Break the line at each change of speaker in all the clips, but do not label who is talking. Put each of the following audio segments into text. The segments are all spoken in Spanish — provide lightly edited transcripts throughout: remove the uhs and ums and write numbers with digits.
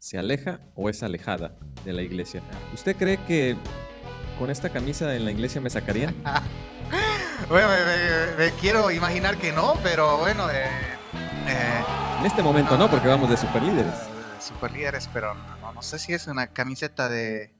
¿se aleja o es alejada de la iglesia? ¿Usted cree que con esta camisa en la iglesia me sacarían?
Bueno, me quiero imaginar que no, pero bueno,
En este momento no, porque vamos de superlíderes.
Superlíderes, pero no sé si es una camiseta de...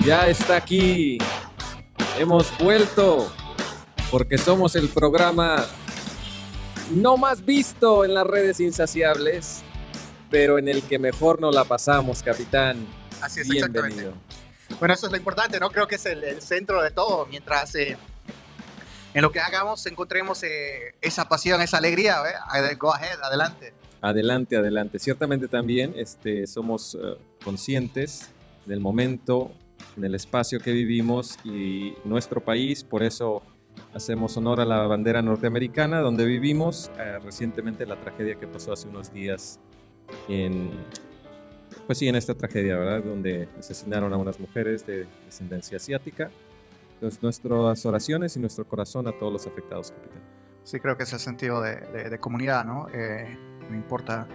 Ya está aquí. Hemos vuelto porque somos el programa no más visto en las redes insaciables, pero en el que mejor nos la pasamos, capitán.
Así es,
Bienvenido.
exactamente. Bueno, eso es lo importante, ¿no? Creo que es el centro de todo. Mientras en lo que hagamos encontremos esa pasión, esa alegría, go ahead, adelante.
Adelante, adelante. Ciertamente también somos conscientes del momento, en el espacio que vivimos y nuestro país, por eso hacemos honor a la bandera norteamericana donde vivimos. Recientemente la tragedia que pasó hace unos días en esta tragedia, ¿verdad? Donde asesinaron a unas mujeres de descendencia asiática. Entonces, nuestras oraciones y nuestro corazón a todos los afectados, capitán.
Sí, creo que es el sentido de comunidad, ¿no? No importa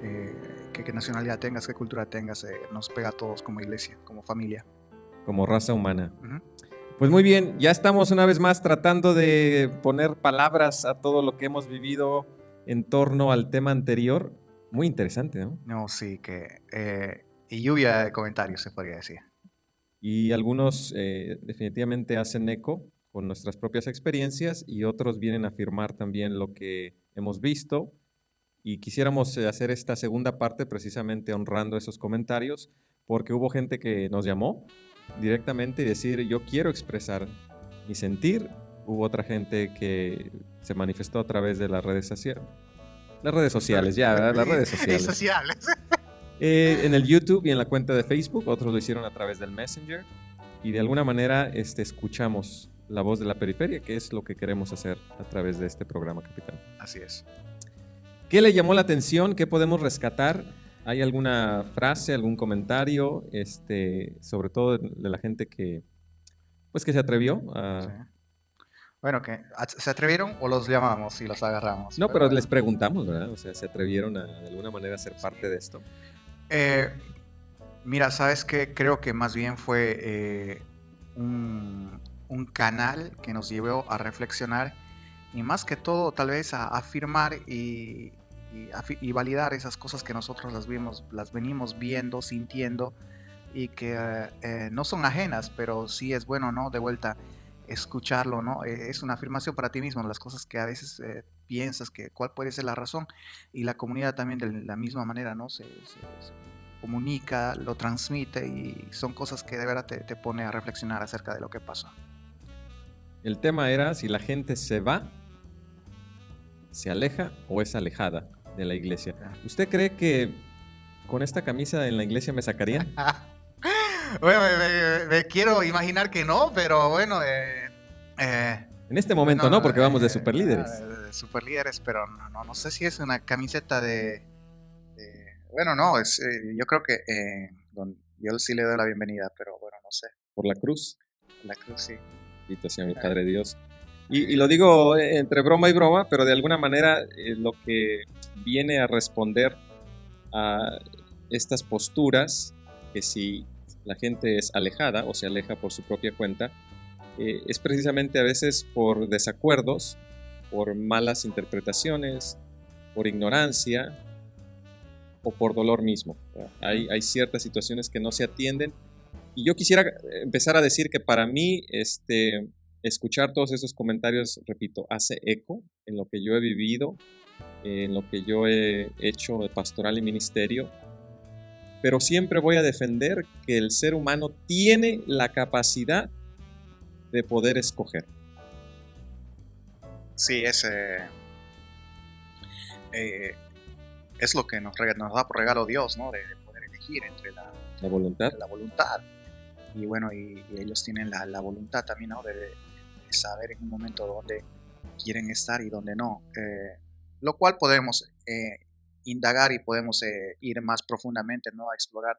qué nacionalidad tengas, qué cultura tengas, nos pega a todos como iglesia, como familia.
Como raza humana.
Uh-huh.
Pues muy bien, ya estamos una vez más tratando de poner palabras a todo lo que hemos vivido en torno al tema anterior. Muy interesante, ¿no?
No, sí, y lluvia de comentarios se podría decir.
Y algunos definitivamente hacen eco con nuestras propias experiencias y otros vienen a afirmar también lo que hemos visto. Y quisiéramos hacer esta segunda parte precisamente honrando esos comentarios, porque hubo gente que nos llamó directamente y decir, yo quiero expresar mi sentir. Hubo otra gente que se manifestó a través de las redes sociales. Las redes sociales, ya, ¿verdad? Las redes sociales. En el YouTube y en la cuenta de Facebook, otros lo hicieron a través del Messenger. Y de alguna manera escuchamos la voz de la periferia, que es lo que queremos hacer a través de este programa, capitán.
Así es.
¿Qué le llamó la atención? ¿Qué podemos rescatar? ¿Hay alguna frase, algún comentario, sobre todo de la gente que se atrevió a...
Sí. Bueno, ¿se atrevieron o los llamamos y los agarramos?
No, pero les preguntamos, ¿verdad? O sea, ¿se atrevieron de alguna manera a ser parte de esto?
Mira, ¿sabes qué? Creo que más bien fue un canal que nos llevó a reflexionar y más que todo tal vez a afirmar y validar esas cosas que nosotros las venimos viendo, sintiendo y que no son ajenas, pero sí es bueno, ¿no? De vuelta escucharlo, ¿no? Es una afirmación para ti mismo, las cosas que a veces piensas que cuál puede ser la razón, y la comunidad también de la misma manera, ¿no? Se comunica, lo transmite y son cosas que de verdad te pone a reflexionar acerca de lo que pasó.
El tema era si la gente se va, se aleja o es alejada de la iglesia. ¿Usted cree que con esta camisa en la iglesia me sacarían?
Bueno, me quiero imaginar que no, pero bueno...
en este momento no, porque vamos de superlíderes.
Superlíderes, pero no sé si es una camiseta de bueno, no, yo creo que yo sí le doy la bienvenida, pero bueno, no sé.
Por la cruz.
La cruz, sí.
Bendito sea mi Padre Dios. Y lo digo entre broma y broma, pero de alguna manera lo que viene a responder a estas posturas, que si la gente es alejada o se aleja por su propia cuenta, es precisamente a veces por desacuerdos, por malas interpretaciones, por ignorancia o por dolor mismo. Hay ciertas situaciones que no se atienden y yo quisiera empezar a decir que para mí escuchar todos esos comentarios, repito, hace eco en lo que yo he vivido, en lo que yo he hecho de pastoral y ministerio. pero siempre voy a defender que el ser humano tiene la capacidad de poder escoger.
Sí, es lo que nos da por regalo Dios, ¿no? De poder elegir entre
la voluntad.
La voluntad. Y bueno, y ellos tienen la voluntad también, ¿no? De saber en un momento dónde quieren estar y dónde no. Lo cual podemos indagar y podemos ir más profundamente, ¿no? A explorar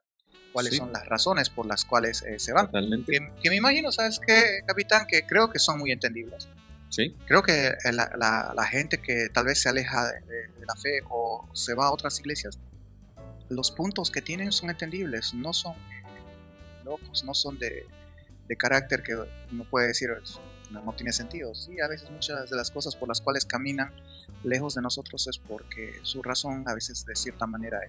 cuáles son las razones por las cuales se van.
Totalmente.
Que me imagino, ¿sabes qué, capitán? Que creo que son muy entendibles.
Sí.
Creo que la gente que tal vez se aleja de la fe o se va a otras iglesias, los puntos que tienen son entendibles, no son locos, no son de carácter que uno puede decir no tiene sentido. Sí, a veces muchas de las cosas por las cuales caminan lejos de nosotros es porque su razón a veces de cierta manera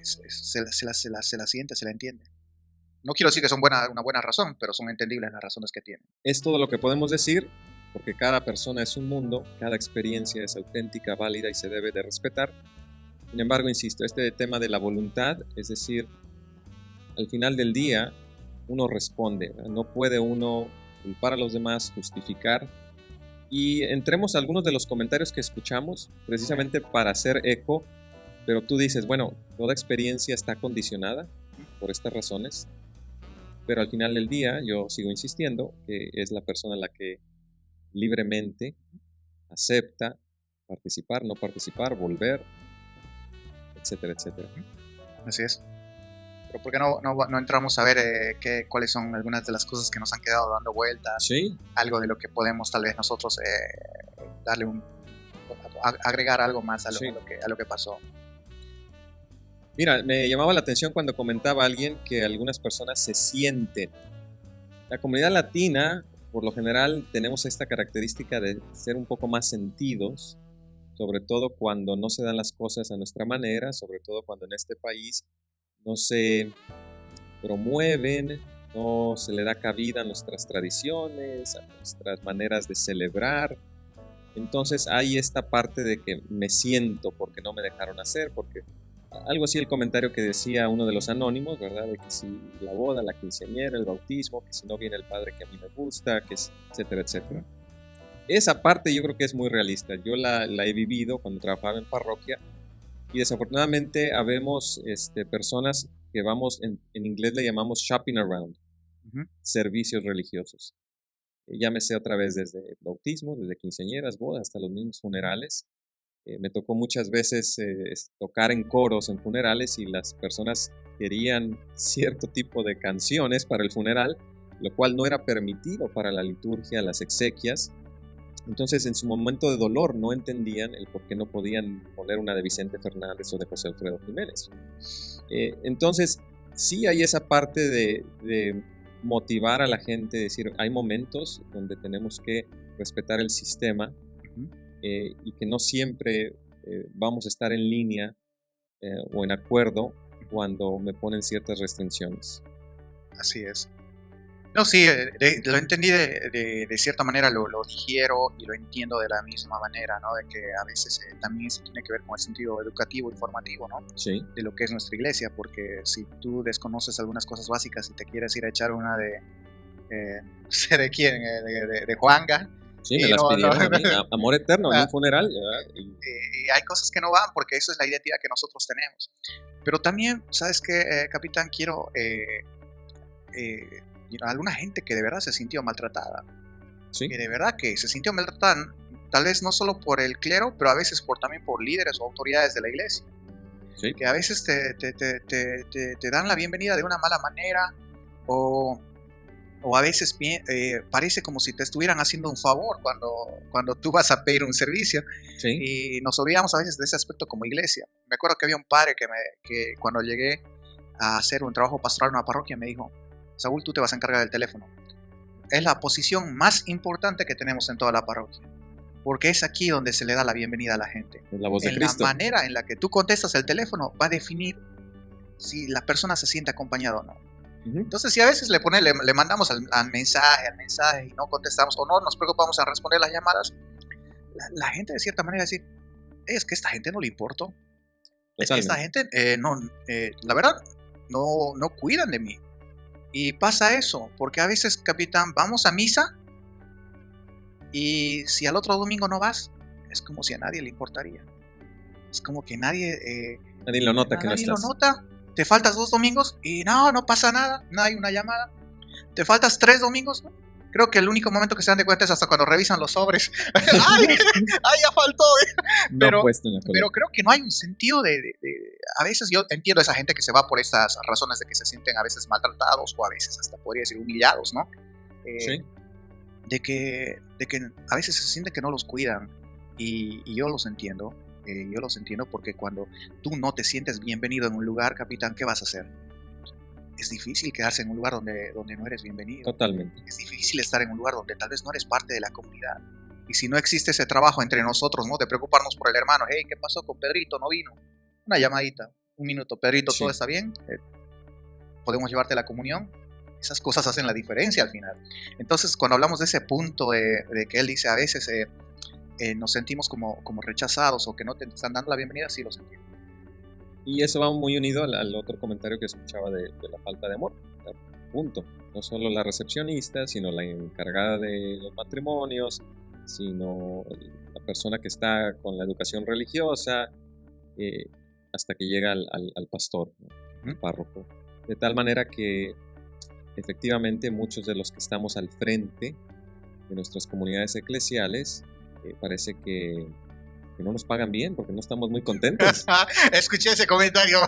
se la siente, se la entiende. No quiero decir que son una buena razón, pero son entendibles las razones que tienen.
Es todo lo que podemos decir, porque cada persona es un mundo, cada experiencia es auténtica, válida y se debe de respetar. Sin embargo, insisto, este tema de la voluntad, es decir, al final del día, uno responde, ¿verdad? No puede uno culpar a los demás, justificar. Y entremos a algunos de los comentarios que escuchamos, precisamente para hacer eco, pero tú dices, bueno, toda experiencia está condicionada por estas razones, pero al final del día yo sigo insistiendo que es la persona la que libremente acepta participar, no participar, volver, etcétera, etcétera.
Así es. Pero ¿por qué no entramos a ver cuáles son algunas de las cosas que nos han quedado dando vueltas?
Sí.
Algo de lo que podemos tal vez nosotros agregar algo más a lo que pasó.
Mira, me llamaba la atención cuando comentaba alguien que algunas personas se sienten. La comunidad latina, por lo general, tenemos esta característica de ser un poco más sentidos, sobre todo cuando no se dan las cosas a nuestra manera, sobre todo cuando en este país no se promueven, no se le da cabida a nuestras tradiciones, a nuestras maneras de celebrar. Entonces hay esta parte de que me siento porque no me dejaron hacer, porque algo así el comentario que decía uno de los anónimos, ¿verdad? De que si la boda, la quinceañera, el bautismo, que si no viene el padre que a mí me gusta, que es, etcétera, etcétera. Esa parte yo creo que es muy realista. Yo la he vivido cuando trabajaba en parroquia y desafortunadamente habemos personas que vamos, en inglés le llamamos shopping around, servicios religiosos. Llámese otra vez desde bautismo, desde quinceañeras, bodas, hasta los mismos funerales. Me tocó muchas veces tocar en coros en funerales y las personas querían cierto tipo de canciones para el funeral, lo cual no era permitido para la liturgia, las exequias. Entonces, en su momento de dolor no entendían el por qué no podían poner una de Vicente Fernández o de José Alfredo Jiménez. Entonces, sí hay esa parte de motivar a la gente, decir, hay momentos donde tenemos que respetar el sistema, y que no siempre vamos a estar en línea o en acuerdo cuando me ponen ciertas restricciones.
Así es. No, sí, lo entendí de cierta manera, lo digiero y lo entiendo de la misma manera, ¿no? De que a veces también eso tiene que ver con el sentido educativo, informativo, ¿no?
Sí.
De lo que es nuestra iglesia, porque si tú desconoces algunas cosas básicas y te quieres ir a echar una no sé de quién, de Juanga.
Sí, me las pidieron a mí, amor eterno en un funeral.
Y hay cosas que no van porque eso es la identidad que nosotros tenemos. Pero también, ¿sabes qué, capitán? Quiero alguna gente que de verdad se sintió maltratada.
Sí.
Que de verdad que se sintió maltratada, tal vez no solo por el clero, pero a veces también por líderes o autoridades de la iglesia.
Sí.
Que a veces te dan la bienvenida de una mala manera o a veces parece como si te estuvieran haciendo un favor cuando tú vas a pedir un servicio.
Sí.
Y nos olvidamos a veces de ese aspecto como iglesia. Me acuerdo que había un padre que cuando llegué a hacer un trabajo pastoral en una parroquia me dijo: Saúl, tú te vas a encargar del teléfono. Es la posición más importante que tenemos en toda la parroquia, porque es aquí donde se le da la bienvenida a la gente.
Es la voz de Cristo.
La manera en la que tú contestas el teléfono va a definir si la persona se siente acompañada o no. Entonces, si a veces le mandamos al mensaje y no contestamos o no nos preocupamos en responder las llamadas, la gente de cierta manera dice: es que a esta gente no le importo. es que esta
Totalmente.
gente, la verdad, no cuidan de mí. Y pasa eso, porque a veces, capitán, vamos a misa y si al otro domingo no vas, es como si a nadie le importaría. Es como que
Nadie lo nota que no
nadie lo
estás.
nota. Te faltas 2 domingos y no pasa nada, no hay una llamada. Te faltas 3 domingos, ¿no? Creo que el único momento que se dan de cuenta es hasta cuando revisan los sobres. ¡Ay! ¡Ay, ya faltó!
No
Pero,
puesto en la
pero
colecta.
creo que no hay un sentido a veces yo entiendo a esa gente que se va por estas razones de que se sienten a veces maltratados o a veces hasta podría decir humillados, ¿no? Eh,
Sí.
de que a veces se siente que no los cuidan y yo los entiendo. Yo los entiendo porque cuando tú no te sientes bienvenido en un lugar, capitán, ¿qué vas a hacer? Es difícil quedarse en un lugar donde no eres bienvenido.
Totalmente.
Es difícil estar en un lugar donde tal vez no eres parte de la comunidad. Y si no existe ese trabajo entre nosotros, ¿no? De preocuparnos por el hermano. Hey, ¿qué pasó con Pedrito? No vino. Una llamadita, un minuto. Pedrito, ¿todo
Sí.
está bien? ¿Podemos llevarte la comunión? Esas cosas hacen la diferencia al final. Entonces, cuando hablamos de ese punto de que él dice a veces nos sentimos como rechazados o que no te están dando la bienvenida, sí lo sentimos.
Y eso va muy unido al otro comentario que escuchaba de la falta de amor. Punto. No solo la recepcionista, sino la encargada de los matrimonios, sino la persona que está con la educación religiosa, hasta que llega al pastor, ¿no? Al párroco. De tal manera que efectivamente muchos de los que estamos al frente de nuestras comunidades eclesiales parece que no nos pagan bien porque no estamos muy contentos.
Escuché ese comentario.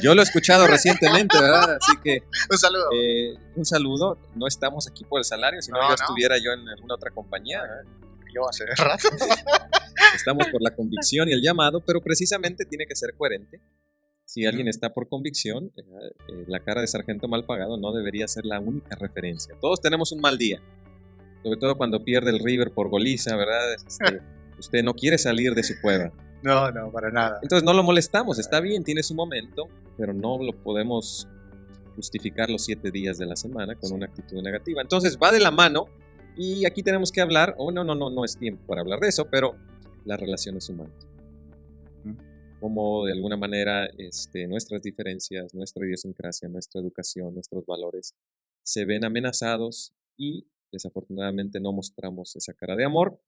Yo lo he escuchado recientemente, ¿verdad? Así que
Un saludo.
un saludo. No estamos aquí por el salario, sino
No,
yo
no.
estuviera yo en alguna otra compañía, ¿verdad?
Yo hace rato.
Estamos por la convicción y el llamado, pero precisamente tiene que ser coherente. Si alguien está por convicción, la cara de sargento mal pagado no debería ser la única referencia. Todos tenemos un mal día, sobre todo cuando pierde el River por goliza, ¿verdad? Usted no quiere salir de su cueva.
No, para nada.
Entonces no lo molestamos, está bien, tiene su momento, pero no lo podemos justificar los 7 días de la semana con una actitud negativa. Entonces va de la mano y aquí tenemos que hablar, no es tiempo para hablar de eso, pero las relaciones humanas. Cómo de alguna manera nuestras diferencias, nuestra idiosincrasia, nuestra educación, nuestros valores se ven amenazados y desafortunadamente no mostramos esa cara de amor,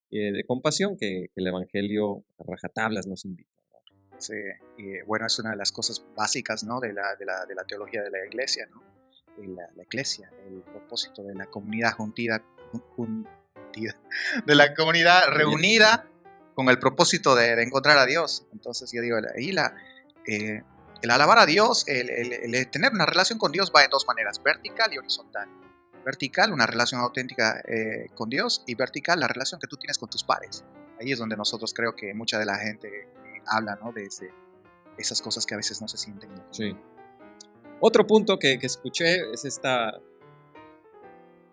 de compasión que el Evangelio a rajatablas nos invita.
Sí, y bueno, es una de las cosas básicas, ¿no? de la teología de la iglesia, ¿no? La iglesia, el propósito de la comunidad de la comunidad reunida con el propósito de encontrar a Dios. Entonces yo digo, ahí el alabar a Dios, el tener una relación con Dios va en dos maneras, vertical y horizontal. Vertical, una relación auténtica con Dios, y vertical, la relación que tú tienes con tus pares. Ahí es donde nosotros creo que mucha de la gente habla, ¿no? De esas cosas que a veces no se sienten.
Sí. Otro punto que escuché es esta,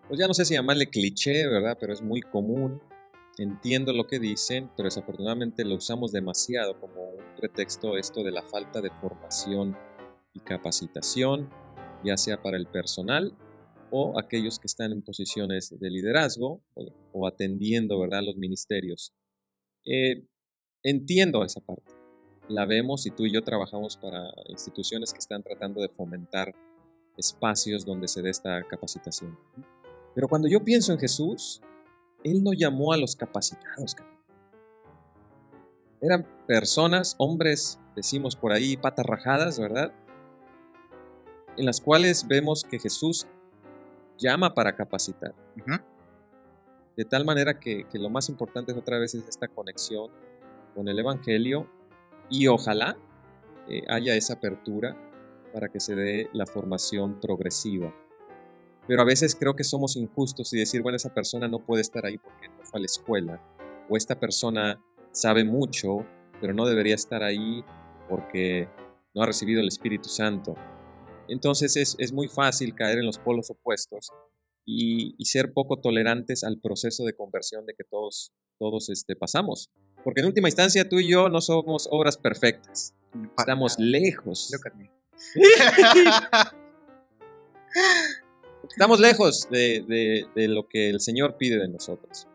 pues ya no sé si llamarle cliché, ¿verdad? Pero es muy común. Entiendo lo que dicen, pero desafortunadamente lo usamos demasiado como un pretexto esto de la falta de formación y capacitación, ya sea para el personal o aquellos que están en posiciones de liderazgo o atendiendo, ¿verdad?, los ministerios. Entiendo esa parte. La vemos y tú y yo trabajamos para instituciones que están tratando de fomentar espacios donde se dé esta capacitación. Pero cuando yo pienso en Jesús, Él no llamó a los capacitados. Eran personas, hombres, decimos por ahí, patas rajadas, ¿verdad? En las cuales vemos que Jesús llama para capacitar. De tal manera que lo más importante es otra vez es esta conexión con el Evangelio y ojalá haya esa apertura para que se dé la formación progresiva. Pero a veces creo que somos injustos y decir, bueno, esa persona no puede estar ahí porque no fue a la escuela, o esta persona sabe mucho, pero no debería estar ahí porque no ha recibido el Espíritu Santo. Entonces es muy fácil caer en los polos opuestos y ser poco tolerantes al proceso de conversión de que todos pasamos. Porque en última instancia tú y yo no somos obras perfectas. Estamos lejos.
Look at me.
Estamos lejos de lo que el Señor pide de nosotros.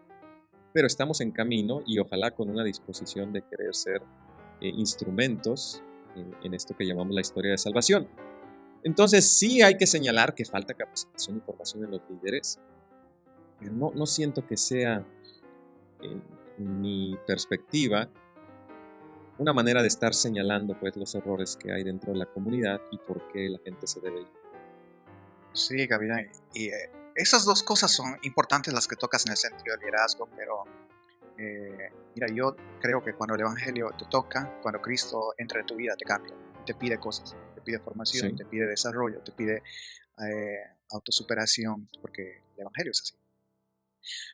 Pero estamos en camino y ojalá con una disposición de querer ser instrumentos en esto que llamamos la historia de salvación. Entonces sí hay que señalar que falta capacitación y formación en los líderes, pero no siento que sea, en mi perspectiva, una manera de estar señalando pues los errores que hay dentro de la comunidad y por qué la gente se debe ir.
Sí, Gabriel. Y esas dos cosas son importantes las que tocas en el sentido de liderazgo, pero mira, yo creo que cuando el Evangelio te toca, cuando Cristo entra en tu vida, te cambia, te pide cosas, te pide formación,
Sí,
te pide desarrollo, te pide autosuperación, porque el Evangelio es así.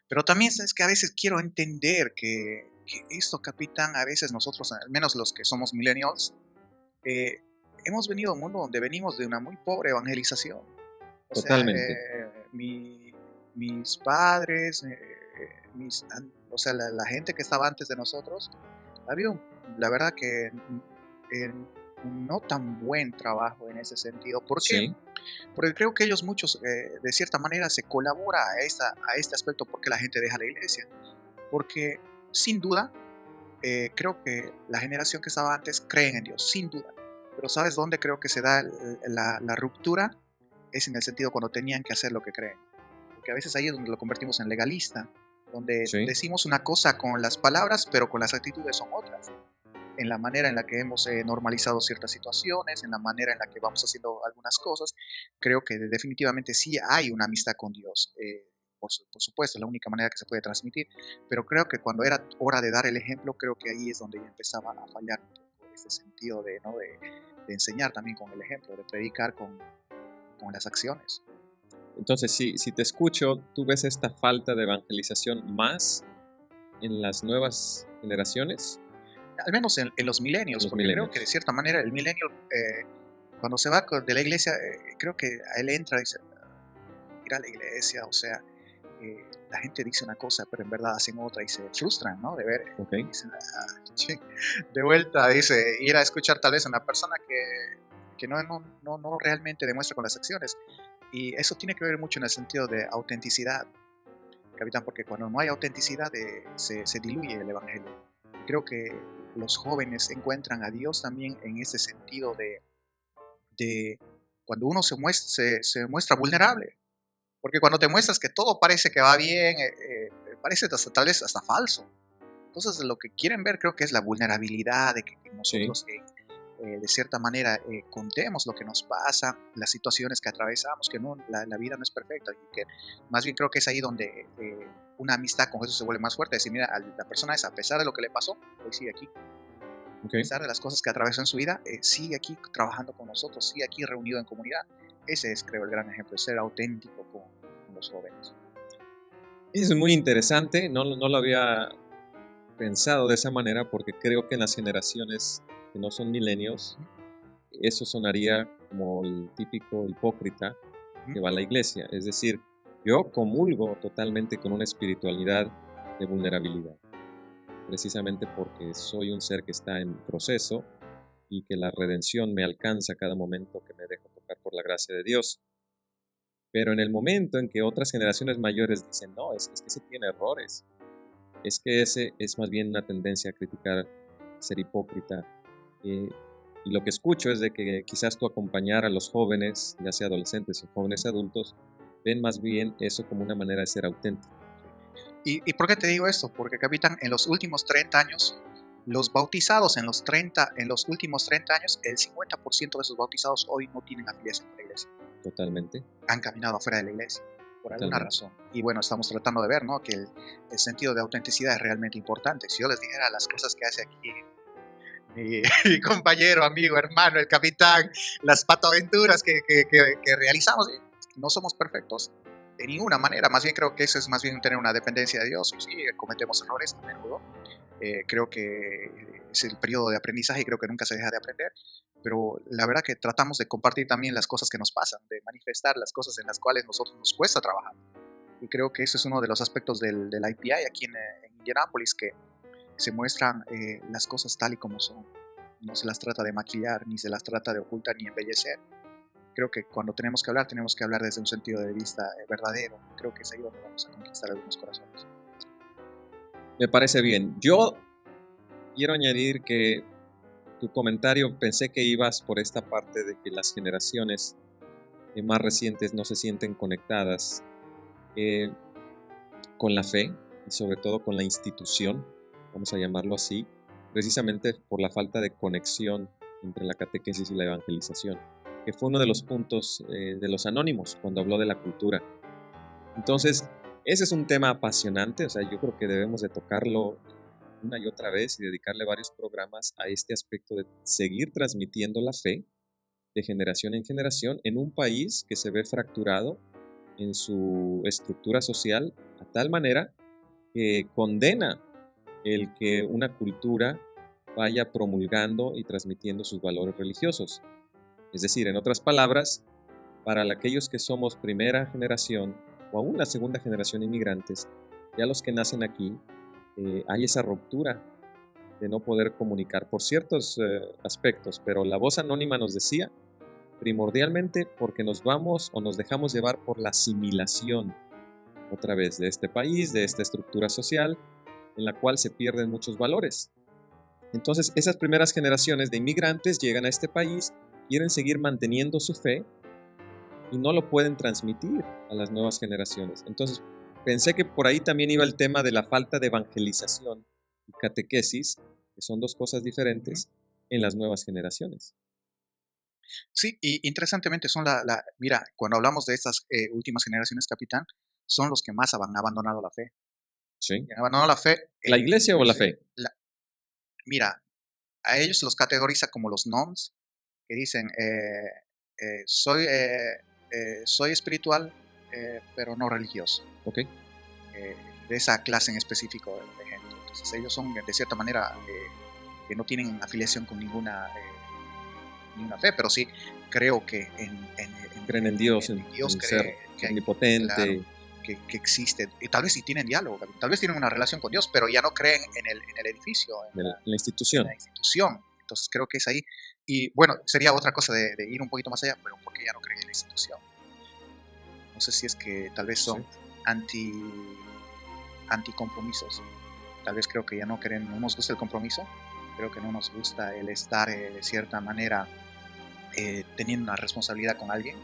Pero también es que a veces quiero entender que esto, capitán, a veces nosotros, al menos los que somos millennials, eh, hemos venido a un mundo donde venimos de una muy pobre evangelización. O sea,
totalmente.
mis padres, o sea, la gente que estaba antes de nosotros, ha habido, la verdad que un no tan buen trabajo en ese sentido. ¿Por qué?
Sí,
Porque creo que ellos muchos, de cierta manera, se colabora a este aspecto porque la gente deja la iglesia. Porque, sin duda, creo que la generación que estaba antes creen en Dios, sin duda. Pero ¿sabes dónde creo que se da la ruptura? Es en el sentido cuando tenían que hacer lo que creen. Porque a veces ahí es donde lo convertimos en legalista, donde
sí,
decimos una cosa con las palabras, pero con las actitudes son otras. En la manera en la que hemos normalizado ciertas situaciones, en la manera en la que vamos haciendo algunas cosas, creo que definitivamente sí hay una amistad con Dios. Por supuesto, es la única manera que se puede transmitir, pero creo que cuando era hora de dar el ejemplo, creo que ahí es donde ya empezaba a fallar un poco ese sentido de, ¿no? de enseñar también con el ejemplo, de predicar con las acciones.
entonces si te escucho, tú ves esta falta de evangelización más en las nuevas generaciones,
Al menos en los
en
millennials,
los
porque creo que de
millennials.
cierta manera el millennial, cuando se va de la iglesia, creo que a él entra y dice, ir a la iglesia, o sea, la gente dice una cosa, pero en verdad hacen otra y se frustran, ¿no? De ver,
Ok,
dicen, sí, de vuelta, dice, ir a escuchar tal vez a una persona que no realmente demuestra con las acciones. Y eso tiene que ver mucho en el sentido de autenticidad, capitán, porque cuando no hay autenticidad se diluye el evangelio. Creo que los jóvenes encuentran a Dios también en ese sentido de cuando uno se muestra vulnerable. Porque cuando te muestras que todo parece que va bien, parece hasta, tal vez hasta falso. Entonces, lo que quieren ver creo que es la vulnerabilidad, de que
sí.
nosotros de cierta manera contemos lo que nos pasa, las situaciones que atravesamos, que no, la vida no es perfecta y que más bien creo que es ahí donde una amistad con Jesús se vuelve más fuerte. Decir, mira, la persona esa, a pesar de lo que le pasó, hoy sigue aquí.
Ok.
A pesar de las cosas que atravesó en su vida, sigue aquí trabajando con nosotros, sigue aquí reunido en comunidad. Ese es, creo, el gran ejemplo, de ser auténtico con los jóvenes.
Eso es muy interesante, no lo había pensado de esa manera porque creo que en las generaciones que no son milenios,
Ujú,
eso sonaría como el típico hipócrita
ujú,
que va a la iglesia. Es decir, yo comulgo totalmente con una espiritualidad de vulnerabilidad, precisamente porque soy un ser que está en proceso y que la redención me alcanza a cada momento que me dejo tocar por la gracia de Dios. Pero en el momento en que otras generaciones mayores dicen, no, es que se tiene errores, es que ese es más bien una tendencia a criticar, ser hipócrita. eh, y lo que escucho es de que quizás tú acompañar a los jóvenes, ya sea adolescentes o jóvenes adultos, ven más bien eso como una manera de ser auténtico.
sí. ¿Y por qué te digo esto? Porque, capitán, en los últimos 30 años, los bautizados en los últimos 30 años, el 50% de esos bautizados hoy no tienen afiliación con la iglesia.
Totalmente,
Han caminado afuera de la iglesia, por alguna
totalmente.
razón. Y bueno, estamos tratando de ver, ¿no? Que el sentido de autenticidad es realmente importante. Si yo les dijera las cosas que hace aquí mi compañero, amigo, hermano, el capitán, las patoaventuras que realizamos, no somos perfectos de ninguna manera. Más bien creo que eso es más bien tener una dependencia de Dios. Y sí, cometemos errores a menudo. Creo que es el periodo de aprendizaje y creo que nunca se deja de aprender. Pero la verdad que tratamos de compartir también las cosas que nos pasan, de manifestar las cosas en las cuales nosotros nos cuesta trabajar. Y creo que ese es uno de los aspectos del IPI aquí en Indianápolis, que se muestran las cosas tal y como son. No se las trata de maquillar, ni se las trata de ocultar, ni embellecer. Creo que cuando tenemos que hablar desde un sentido de vista verdadero. Creo que es ahí donde vamos a conquistar algunos corazones.
Me parece bien. Yo quiero añadir que tu comentario pensé que ibas por esta parte de que las generaciones más recientes no se sienten conectadas eh, con la fe y sobre todo con la institución, vamos a llamarlo así, precisamente por la falta de conexión entre la catequesis y la evangelización, que fue uno de los puntos de los anónimos cuando habló de la cultura. Entonces, ese es un tema apasionante, o sea, yo creo que debemos de tocarlo una y otra vez y dedicarle varios programas a este aspecto de seguir transmitiendo la fe de generación en generación en un país que se ve fracturado en su estructura social a tal manera que condena el que una cultura vaya promulgando y transmitiendo sus valores religiosos. Es decir, en otras palabras, para aquellos que somos primera generación o aún la segunda generación inmigrantes, ya los que nacen aquí, hay esa ruptura de no poder comunicar por ciertos aspectos, pero la voz anónima nos decía, primordialmente porque nos vamos o nos dejamos llevar por la asimilación otra vez de este país, de esta estructura social, en la cual se pierden muchos valores. Entonces, esas primeras generaciones de inmigrantes llegan a este país, quieren seguir manteniendo su fe y no lo pueden transmitir a las nuevas generaciones. Entonces, pensé que por ahí también iba el tema de la falta de evangelización y catequesis, que son dos cosas diferentes, en las nuevas generaciones.
Sí, y interesantemente son mira, cuando hablamos de estas últimas generaciones, capitán, son los que más han abandonado la fe.
¿Sí?
Han abandonado la fe.
¿La iglesia o la
Sí,
fe?
mira, a ellos los categoriza como los nones, que dicen, soy espiritual, pero no religioso.
Ok.
De esa clase en específico de gente. Entonces ellos son, de cierta manera, que no tienen afiliación con ninguna fe, pero sí creo que
creen en Dios, en
Dios,
ser omnipotente.
Claro, que existe, y tal vez sí tienen diálogo, tal vez tienen una relación con Dios, pero ya no creen en el edificio, en
la institución.
Entonces creo que es ahí. Y bueno, sería otra cosa de ir un poquito más allá, pero ¿por qué ya no creen en la institución? No sé si es que tal vez son anticompromisos. Tal vez creo que ya no nos gusta el compromiso, creo que no nos gusta el estar de cierta manera teniendo una responsabilidad con alguien,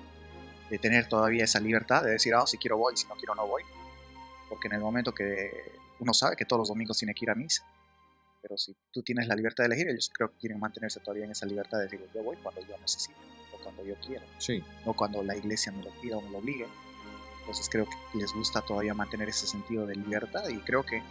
de tener todavía esa libertad de decir, si quiero voy, si no quiero no voy, porque en el momento que uno sabe que todos los domingos tiene que ir a misa, pero si tú tienes la libertad de elegir, ellos creo que quieren mantenerse todavía en esa libertad de decir, yo voy cuando yo necesito, o cuando yo quiero, no cuando la iglesia me lo pida o me lo obligue. Entonces creo que les gusta todavía mantener ese sentido de libertad, y creo que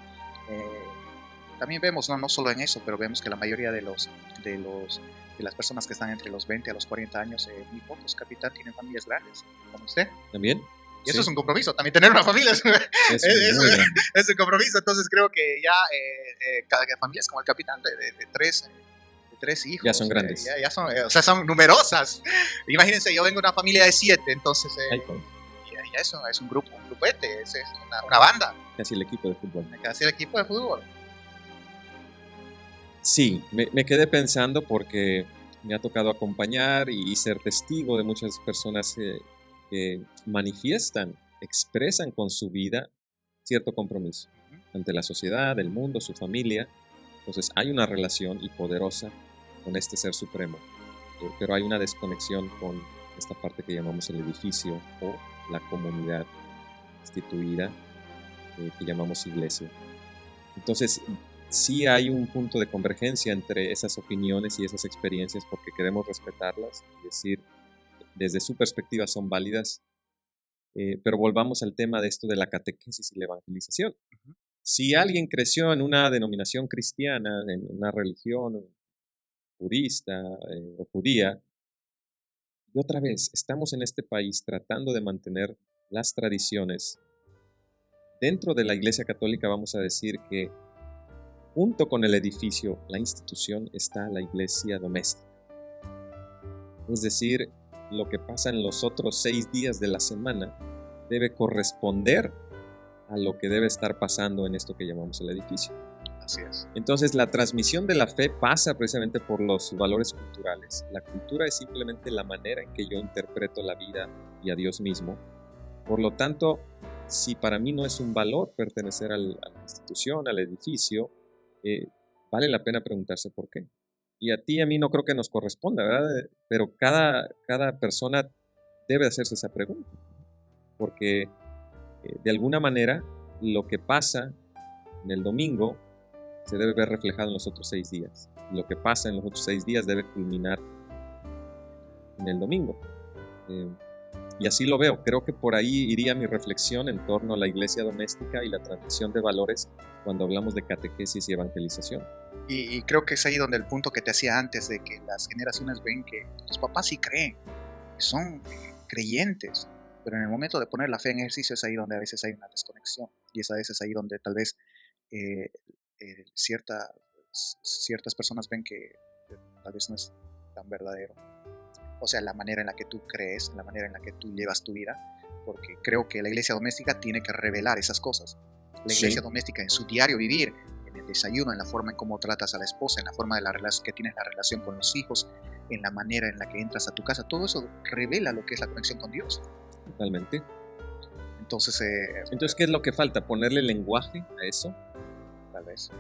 también vemos, no solo en eso, pero vemos que la mayoría de las personas que están entre los 20 a los 40 años, muy pocos, capitán, tienen familias grandes, como usted.
¿También?
Y eso es un compromiso, también tener una familia es un compromiso. Entonces creo que ya cada familia es como el capitán de tres hijos.
Ya son grandes.
Ya son, o sea, son numerosas. Imagínense, yo vengo de una familia de 7, entonces ya eso es un grupete, es una banda.
Casi el equipo de fútbol.
Casi el equipo de fútbol.
Sí, me quedé pensando porque me ha tocado acompañar y ser testigo de muchas personas que manifiestan, expresan con su vida cierto compromiso ante la sociedad, el mundo, su familia. Entonces hay una relación y poderosa con este ser supremo, pero hay una desconexión con esta parte que llamamos el edificio o la comunidad instituida que llamamos iglesia. Entonces sí hay un punto de convergencia entre esas opiniones y esas experiencias porque queremos respetarlas y decir, desde su perspectiva son válidas, pero volvamos al tema de esto de la catequesis y la evangelización. Si alguien creció en una denominación cristiana, en una religión budista o judía, y otra vez estamos en este país tratando de mantener las tradiciones. Dentro de la Iglesia Católica vamos a decir que junto con el edificio, la institución, está la iglesia doméstica. Es decir, lo que pasa en los otros 6 días de la semana debe corresponder a lo que debe estar pasando en esto que llamamos el edificio.
Así es.
Entonces, la transmisión de la fe pasa precisamente por los valores culturales. La cultura es simplemente la manera en que yo interpreto la vida y a Dios mismo. Por lo tanto, si para mí no es un valor pertenecer a la institución, al edificio, vale la pena preguntarse por qué. y a ti y a mí no creo que nos corresponda, ¿verdad? Pero cada persona debe hacerse esa pregunta, porque de alguna manera lo que pasa en el domingo se debe ver reflejado en los otros 6 días. Lo que pasa en los otros 6 días debe culminar en el domingo. Y así lo veo. Creo que por ahí iría mi reflexión en torno a la iglesia doméstica y la transmisión de valores cuando hablamos de catequesis y evangelización.
Y creo que es ahí donde el punto que te hacía antes, de que las generaciones ven que los papás sí creen, son creyentes, pero en el momento de poner la fe en ejercicio es ahí donde a veces hay una desconexión, y es a veces ahí donde tal vez eh, ciertas personas ven que tal vez no es tan verdadero. O sea, la manera en la que tú crees, la manera en la que tú llevas tu vida, porque creo que la iglesia doméstica tiene que revelar esas cosas. La iglesia doméstica en su diario vivir, en el desayuno, en la forma en cómo tratas a la esposa, en la forma de la relación que tienes, la relación con los hijos, en la manera en la que entras a tu casa, todo eso revela lo que es la conexión con Dios.
Totalmente.
Entonces,
¿qué es lo que falta? ¿Ponerle lenguaje a eso?
Tal vez.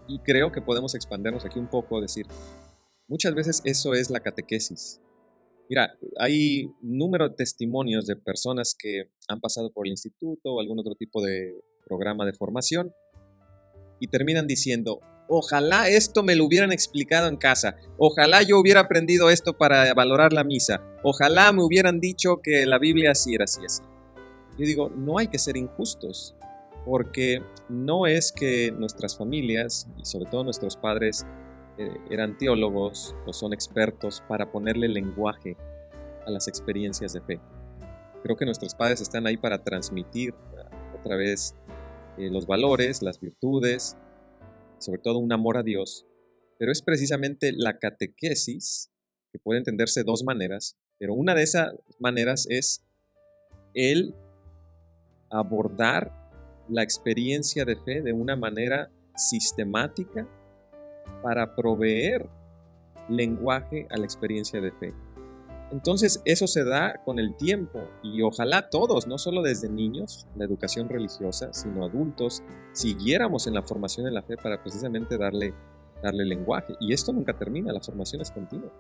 Y creo que podemos expandernos aquí un poco, decir, muchas veces eso es la catequesis. Mira, hay número de testimonios de personas que han pasado por el instituto o algún otro tipo de programa de formación y terminan diciendo, ojalá esto me lo hubieran explicado en casa, ojalá yo hubiera aprendido esto para valorar la misa, ojalá me hubieran dicho que la Biblia así era así, así. Yo digo, no hay que ser injustos, porque no es que nuestras familias, y sobre todo nuestros padres, eran teólogos o son expertos para ponerle lenguaje a las experiencias de fe. Creo que nuestros padres están ahí para transmitir otra vez los valores, las virtudes, sobre todo un amor a Dios, pero es precisamente la catequesis, que puede entenderse de 2 maneras, pero una de esas maneras es el abordar la experiencia de fe de una manera sistemática para proveer lenguaje a la experiencia de fe. Entonces eso se da con el tiempo y ojalá todos, no solo desde niños, la educación religiosa, sino adultos, siguiéramos en la formación en la fe para precisamente darle lenguaje. Y esto nunca termina, la formación es continua.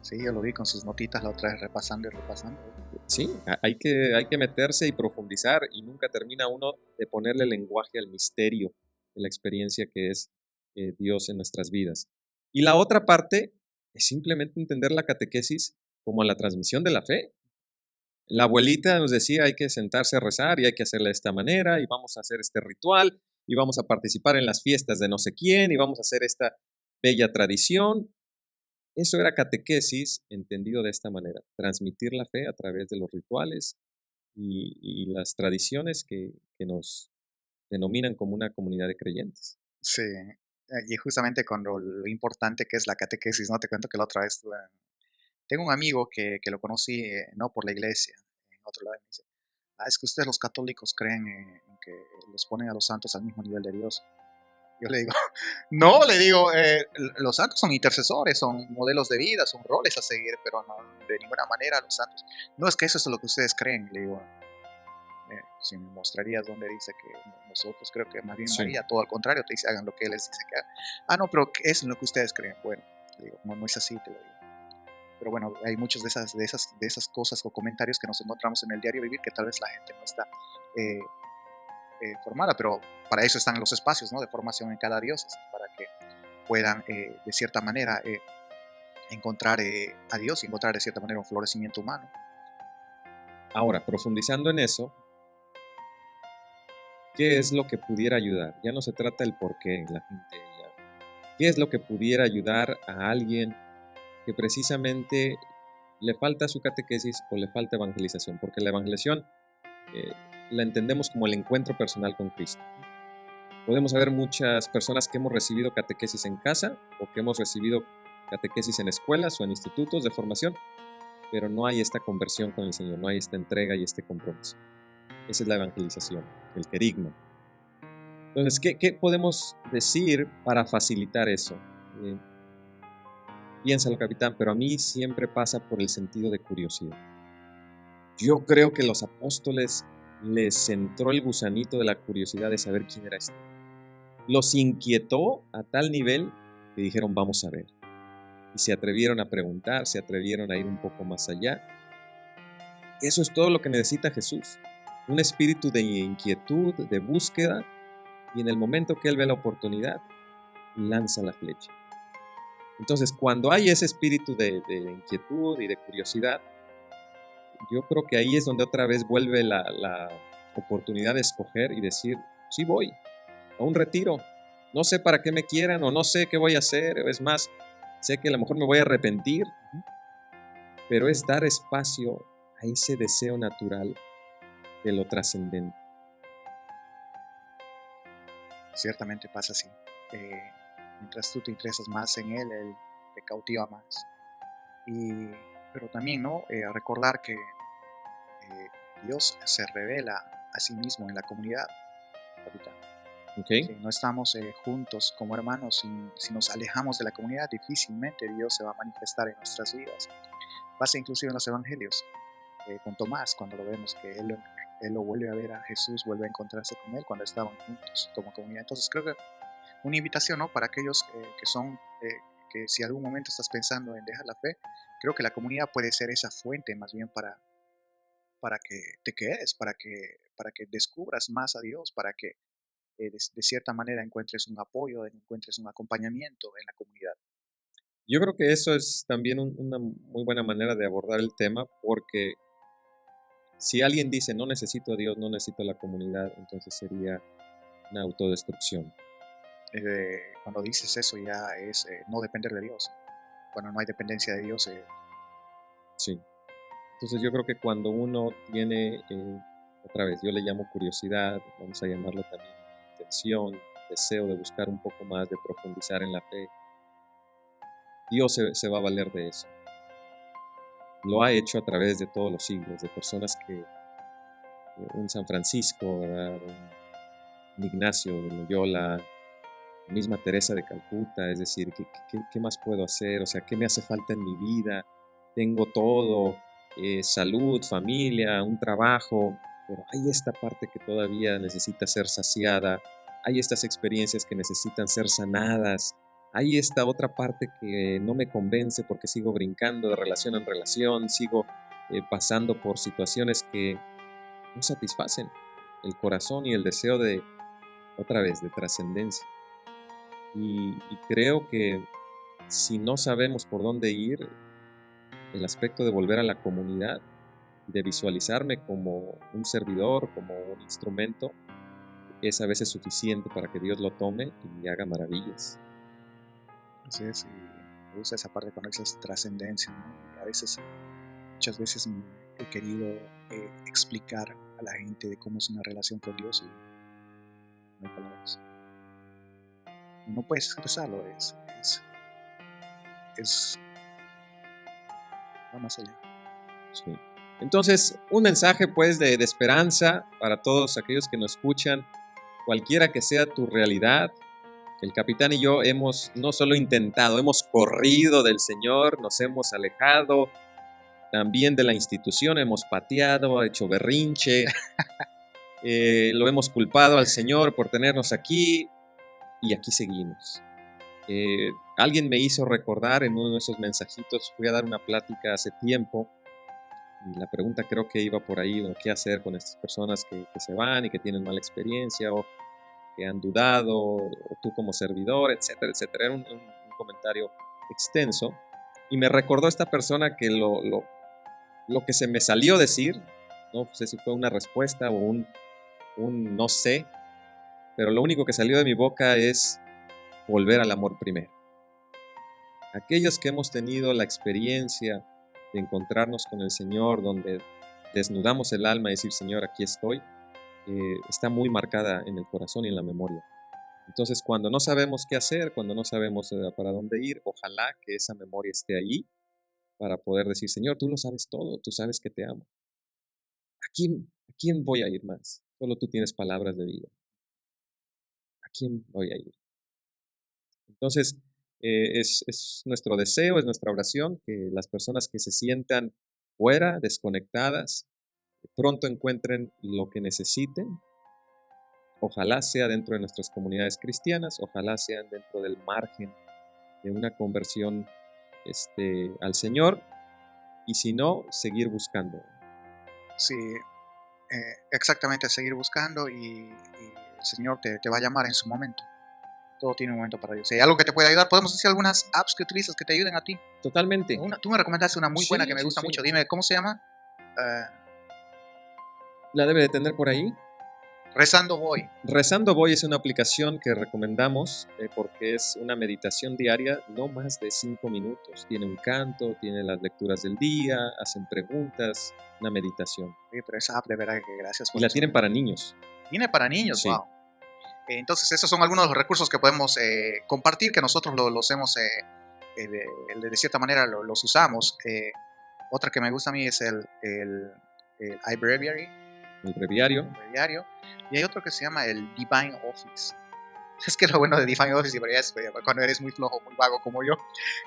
Sí, yo lo vi con sus notitas la otra vez repasando y repasando.
Sí, hay que meterse y profundizar y nunca termina uno de ponerle lenguaje al misterio de la experiencia que es Dios en nuestras vidas. Y la otra parte es simplemente entender la catequesis como la transmisión de la fe. La abuelita nos decía hay que sentarse a rezar y hay que hacerla de esta manera y vamos a hacer este ritual y vamos a participar en las fiestas de no sé quién y vamos a hacer esta bella tradición. Eso era catequesis entendido de esta manera, transmitir la fe a través de los rituales y las tradiciones que nos denominan como una comunidad de creyentes.
Sí, y justamente con lo importante que es la catequesis, ¿no? Te cuento que la otra vez tengo un amigo que lo conocí, no por la iglesia, en otro lado, y me dice, es que ustedes los católicos creen en que los ponen a los santos al mismo nivel de Dios. Yo le digo, no, le digo, los santos son intercesores, son modelos de vida, son roles a seguir, pero no, de ninguna manera los santos. No, es que eso es lo que ustedes creen, le digo. Si me mostrarías donde dice que nosotros, creo que más bien María, todo al contrario, te dice, hagan lo que él les dice que hagan. No, pero es en lo que ustedes creen. Bueno, le digo, no es así, te lo digo. Pero bueno, hay muchas de esas cosas o comentarios que nos encontramos en el diario vivir que tal vez la gente no está formada, pero para eso están los espacios, ¿no?, de formación en cada diócesis, para que puedan de cierta manera encontrar a Dios y encontrar de cierta manera un florecimiento humano.
Ahora, profundizando en eso, ¿qué es lo que pudiera ayudar? Ya no se trata del por qué la gente ya. ¿Qué es lo que pudiera ayudar a alguien que precisamente le falta su catequesis o le falta evangelización? Porque la evangelización la entendemos como el encuentro personal con Cristo. Podemos haber muchas personas que hemos recibido catequesis en casa o que hemos recibido catequesis en escuelas o en institutos de formación, pero no hay esta conversión con el Señor, no hay esta entrega y este compromiso. Esa es la evangelización, el querigma. Entonces, ¿qué podemos decir para facilitar eso? Piénsalo, capitán, pero a mí siempre pasa por el sentido de curiosidad. Yo creo que los apóstoles les entró el gusanito de la curiosidad de saber quién era este. Los inquietó a tal nivel que dijeron vamos a ver. Y se atrevieron a preguntar, se atrevieron a ir un poco más allá. Eso es todo lo que necesita Jesús. Un espíritu de inquietud, de búsqueda, y en el momento que Él ve la oportunidad, lanza la flecha. Entonces, cuando hay ese espíritu de inquietud y de curiosidad, yo creo que ahí es donde otra vez vuelve la oportunidad de escoger y decir, sí voy a un retiro. No sé para qué me quieran o no sé qué voy a hacer. Es más, sé que a lo mejor me voy a arrepentir, pero es dar espacio a ese deseo natural de lo trascendente.
Ciertamente pasa así. Mientras tú te interesas más en él te cautiva más. Pero también, ¿no? Recordar que Dios se revela a sí mismo en la comunidad, capitán.
¿Okay?
Si no estamos juntos como hermanos, si nos alejamos de la comunidad, difícilmente Dios se va a manifestar en nuestras vidas. Pasa inclusive en los evangelios, con Tomás, cuando lo vemos que él lo vuelve a ver a Jesús, vuelve a encontrarse con él cuando estaban juntos como comunidad. Entonces creo que una invitación, ¿no? Para aquellos que si algún momento estás pensando en dejar la fe, creo que la comunidad puede ser esa fuente más bien para que te quedes, para que descubras más a Dios, para que de cierta manera encuentres un apoyo, encuentres un acompañamiento en la comunidad.
Yo creo que eso es también una muy buena manera de abordar el tema, porque si alguien dice no necesito a Dios, no necesito la comunidad, entonces sería una autodestrucción.
Cuando dices eso ya es no depender de Dios. Cuando no hay dependencia de Dios,
Sí. Entonces yo creo que cuando uno tiene, otra vez, yo le llamo curiosidad, vamos a llamarlo también intención, deseo de buscar un poco más, de profundizar en la fe, Dios se va a valer de eso. Lo ha hecho a través de todos los siglos, de personas que, un San Francisco, ¿verdad? Un Ignacio de Loyola, la misma Teresa de Calcuta, es decir, ¿qué más puedo hacer? O sea, ¿qué me hace falta en mi vida? Tengo todo, salud, familia, un trabajo, pero hay esta parte que todavía necesita ser saciada, hay estas experiencias que necesitan ser sanadas, hay esta otra parte que no me convence porque sigo brincando de relación en relación, sigo pasando por situaciones que no satisfacen el corazón y el deseo de, otra vez, de trascendencia. Y creo que si no sabemos por dónde ir, el aspecto de volver a la comunidad, de visualizarme como un servidor, como un instrumento, es a veces suficiente para que Dios lo tome y haga maravillas.
así es, y me gusta esa parte cuando dices trascendencia, ¿no? Y a veces, muchas veces he querido explicar a la gente de cómo es una relación con Dios y no hay palabras. No puedes expresarlo, va más allá.
Sí. Entonces, un mensaje pues de esperanza para todos aquellos que nos escuchan, cualquiera que sea tu realidad. El capitán y yo hemos no solo intentado, hemos corrido del Señor, nos hemos alejado también de la institución, hemos pateado, hecho berrinche, lo hemos culpado al Señor por tenernos aquí y aquí seguimos. Alguien me hizo recordar en uno de esos mensajitos, fui a dar una plática hace tiempo y la pregunta creo que iba por ahí, ¿qué hacer con estas personas que se van y que tienen mala experiencia o que han dudado, o tú como servidor, etcétera, etcétera? Era un comentario extenso y me recordó esta persona que lo que se me salió decir, no sé si fue una respuesta o un no sé, pero lo único que salió de mi boca es volver al amor primero. Aquellos que hemos tenido la experiencia de encontrarnos con el Señor, donde desnudamos el alma y decir, Señor, aquí estoy, está muy marcada en el corazón y en la memoria. Entonces, cuando no sabemos qué hacer, cuando no sabemos para dónde ir, ojalá que esa memoria esté allí para poder decir, Señor, tú lo sabes todo, tú sabes que te amo. ¿A quién voy a ir más? Solo tú tienes palabras de vida. ¿A quién voy a ir? Entonces, es nuestro deseo, es nuestra oración que las personas que se sientan fuera, desconectadas, pronto encuentren lo que necesiten. Ojalá sea dentro de nuestras comunidades cristianas, ojalá sean dentro del margen de una conversión al Señor, y si no, seguir buscando.
Sí, exactamente, seguir buscando y el Señor te va a llamar en su momento. Todo tiene un momento para Dios. Si hay algo que te puede ayudar, podemos decir algunas apps que utilizas que te ayuden a ti.
Totalmente.
Tú me recomendaste una muy buena que me gusta mucho. Dime, ¿cómo se llama?
La debe de tener por ahí.
Rezando Voy.
Rezando Voy es una aplicación que recomendamos porque es una meditación diaria, no más de 5 minutos. Tiene un canto, tiene las lecturas del día, hacen preguntas, una meditación.
Sí, pero esa app de verdad que gracias por
Y la tienen para niños.
Tiene para niños,
sí.
Wow. Entonces esos son algunos de los recursos que podemos compartir, que nosotros los hemos, de cierta manera los usamos. Otra que me gusta a mí es el iBreviary.
El breviario.
Y hay otro que se llama el Divine Office. Es que lo bueno de Divine Office es cuando eres muy flojo, muy vago como yo,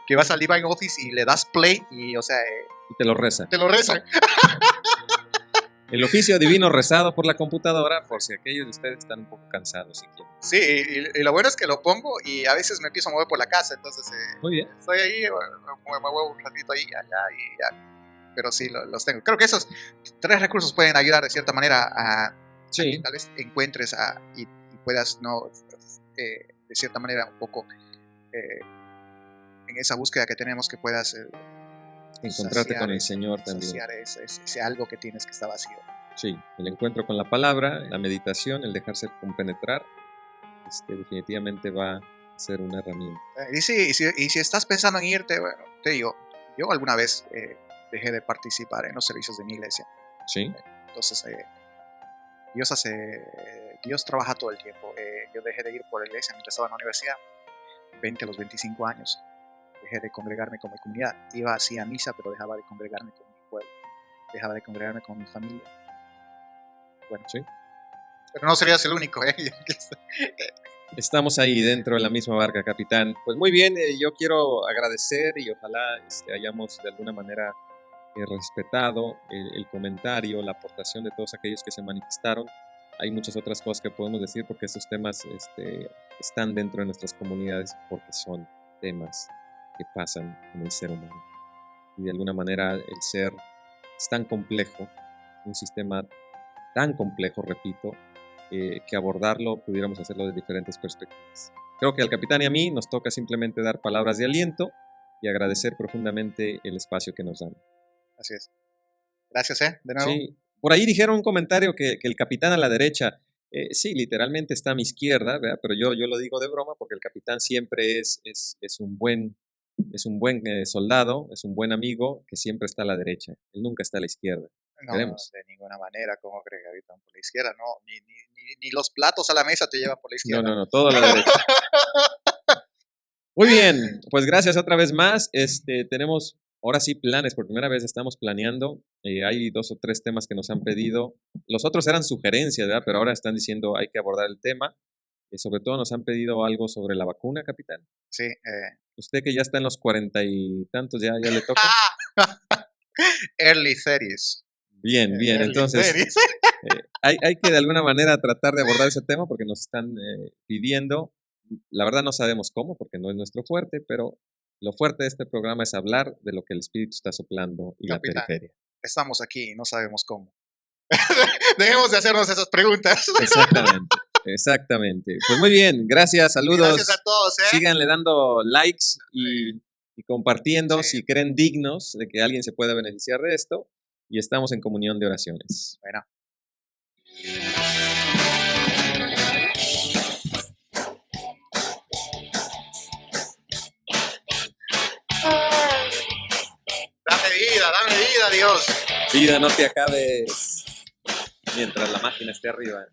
que vas al Divine Office y le das play y, o sea...
y te lo reza.
Te lo reza.
El oficio divino rezado por la computadora, por si aquellos de ustedes están un poco cansados. Si quieren.
Sí, y lo bueno es que lo pongo y a veces me empiezo a mover por la casa, entonces...
Muy bien.
Estoy ahí, me muevo un ratito ahí, allá y ya. Pero sí, los tengo. Creo que esos 3 recursos pueden ayudar de cierta manera a que tal vez encuentres y puedas, de cierta manera, un poco en esa búsqueda que tenemos, que puedas
encontrarte con el Señor también.
Saciar ese algo que tienes que está vacío.
Sí, el encuentro con la palabra, la meditación, el dejarse compenetrar, definitivamente va a ser una herramienta.
Y si estás pensando en irte, bueno, te digo, yo alguna vez dejé de participar en los servicios de mi iglesia.
Sí.
Entonces, Dios trabaja todo el tiempo. Yo dejé de ir por la iglesia mientras estaba en la universidad, 20 a los 25 años. Dejé de congregarme con mi comunidad. Iba así a misa, pero dejaba de congregarme con mi pueblo. Dejaba de congregarme con mi familia. Bueno,
sí.
Pero no serías el único, ¿eh?
Estamos ahí dentro de la misma barca, capitán. Pues muy bien, yo quiero agradecer y ojalá hayamos de alguna manera respetado el comentario, la aportación de todos aquellos que se manifestaron. Hay muchas otras cosas que podemos decir porque estos temas están dentro de nuestras comunidades porque son temas que pasan en el ser humano. Y de alguna manera el ser es tan complejo, un sistema tan complejo, repito, que abordarlo pudiéramos hacerlo de diferentes perspectivas. Creo que al capitán y a mí nos toca simplemente dar palabras de aliento y agradecer profundamente el espacio que nos dan.
Así es. Gracias, de nuevo.
Sí, por ahí dijeron un comentario que el capitán a la derecha, sí, literalmente está a mi izquierda, ¿verdad? Pero yo lo digo de broma porque el capitán siempre es un buen soldado, es un buen amigo que siempre está a la derecha, él nunca está a la izquierda.
No, de ninguna manera. ¿Cómo crees que habitan por la izquierda? No, ni los platos a la mesa te llevan por la izquierda.
No, todo a la derecha. Muy bien, pues gracias otra vez más. Tenemos ahora sí planes, por primera vez estamos planeando. Hay 2 o 3 temas que nos han pedido. Los otros eran sugerencias, ¿verdad? Pero ahora están diciendo hay que abordar el tema. Sobre todo nos han pedido algo sobre la vacuna, capitán.
Sí.
Usted que ya está en los 40 y tantos, ya le toca.
Early 30s.
Bien. Entonces, hay que de alguna manera tratar de abordar ese tema porque nos están pidiendo. La verdad no sabemos cómo porque no es nuestro fuerte, pero lo fuerte de este programa es hablar de lo que el Espíritu está soplando y capitán, la periferia.
Estamos aquí y no sabemos cómo. Dejemos de hacernos esas preguntas.
Exactamente. Pues muy bien, gracias, saludos.
Gracias a todos.
Síganle dando likes y compartiendo si creen dignos de que alguien se pueda beneficiar de esto. Y estamos en comunión de oraciones.
Bueno. Dame vida, Dios.
Vida, no te acabes mientras la máquina esté arriba.